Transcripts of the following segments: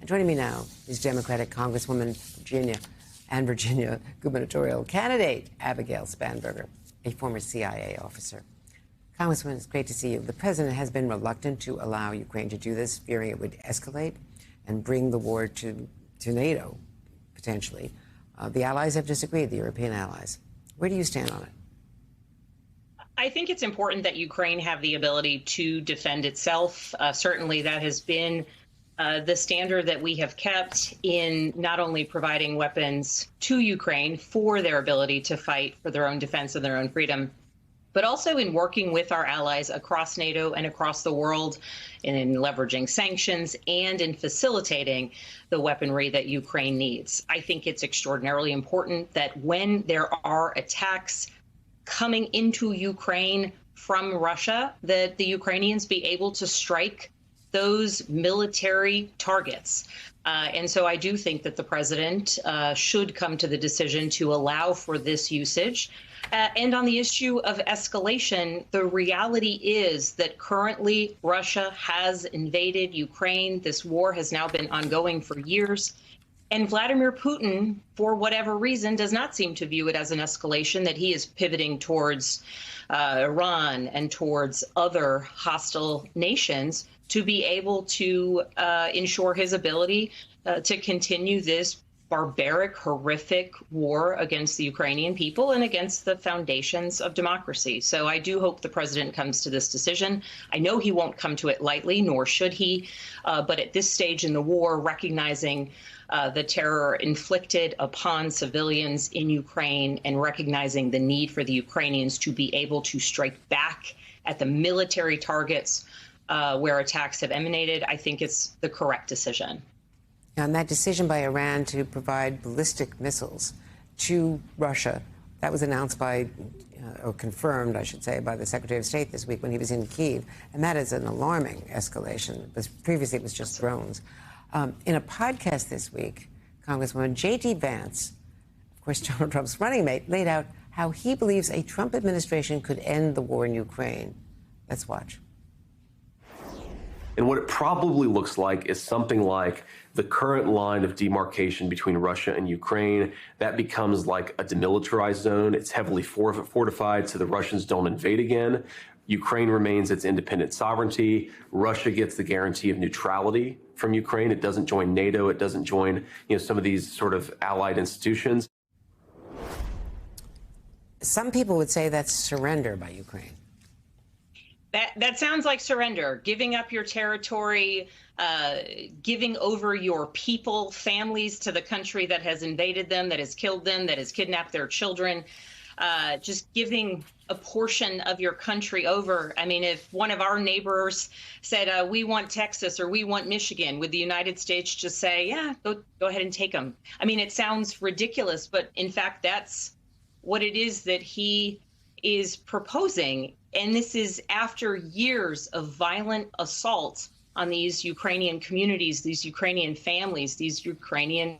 And joining me now is Democratic Congresswoman Virginia gubernatorial candidate Abigail Spanberger, a former CIA officer. Congresswoman, it's great to see you. The president has been reluctant to allow Ukraine to do this, fearing it would escalate and bring the war to NATO, potentially. The allies have disagreed, the European allies. Where do you stand on it? I think it's important that Ukraine have the ability to defend itself. Certainly that has been the standard that we have kept in not only providing weapons to Ukraine for their ability to fight for their own defense and their own freedom, but also in working with our allies across NATO and across the world in leveraging sanctions and in facilitating the weaponry that Ukraine needs. I think it's extraordinarily important that when there are attacks coming into Ukraine from Russia, that the Ukrainians be able to strike those military targets. And so I do think that the president should come to the decision to allow for this usage. And on the issue of escalation, the reality is that currently Russia has invaded Ukraine. This war has now been ongoing for years. And Vladimir Putin, for whatever reason, does not seem to view it as an escalation, that he is pivoting towards Iran and towards other hostile nations to be able to ensure his ability to continue this barbaric, horrific war against the Ukrainian people and against the foundations of democracy. So I do hope the president comes to this decision. I know he won't come to it lightly, nor should he. But at this stage in the war, recognizing the terror inflicted upon civilians in Ukraine and recognizing the need for the Ukrainians to be able to strike back at the military targets where attacks have emanated, I think it's the correct decision. And that decision by Iran to provide ballistic missiles to Russia, that was announced by, or confirmed, I should say, by the Secretary of State this week when he was in Kyiv. And that is an alarming escalation, because previously it was just drones. In a podcast this week, Congresswoman J.D. Vance, of course, Donald Trump's running mate, laid out how he believes a Trump administration could end the war in Ukraine. Let's watch. And what it probably looks like is something like the current line of demarcation between Russia and Ukraine. That becomes like a demilitarized zone. It's heavily fortified so the Russians don't invade again. Ukraine remains its independent sovereignty. Russia gets the guarantee of neutrality from Ukraine. It doesn't join NATO. It doesn't join, some of these sort of allied institutions. Some people would say that's surrender by Ukraine. That sounds like surrender, giving up your territory, giving over your people, families to the country that has invaded them, that has killed them, that has kidnapped their children, just giving a portion of your country over. I mean, if one of our neighbors said, we want Texas or we want Michigan, would the United States just say, yeah, go ahead and take them? I mean, it sounds ridiculous, but in fact, that's what it is that he is proposing. And this is after years of violent assault on these Ukrainian communities, these Ukrainian families, these Ukrainian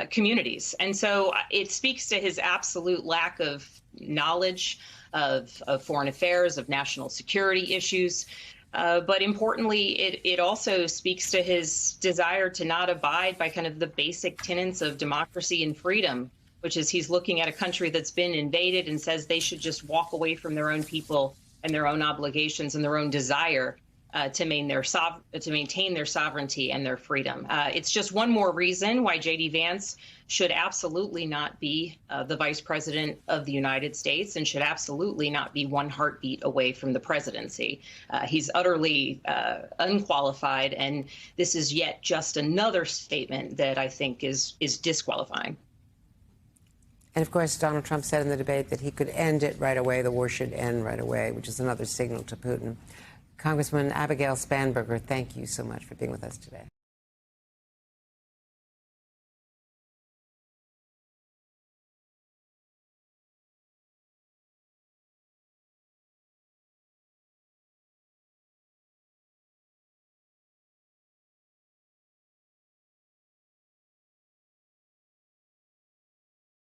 communities. And so it speaks to his absolute lack of knowledge of foreign affairs, of national security issues. But importantly, it also speaks to his desire to not abide by kind of the basic tenets of democracy and freedom, which is he's looking at a country that's been invaded and says they should just walk away from their own people and their own obligations and their own desire to maintain their sovereignty and their freedom. It's just one more reason why J.D. Vance should absolutely not be the vice president of the United States and should absolutely not be one heartbeat away from the presidency. He's utterly unqualified, and this is yet just another statement that I think is disqualifying. And of course, Donald Trump said in the debate that he could end it right away, the war should end right away, which is another signal to Putin. Congresswoman Abigail Spanberger, thank you so much for being with us today.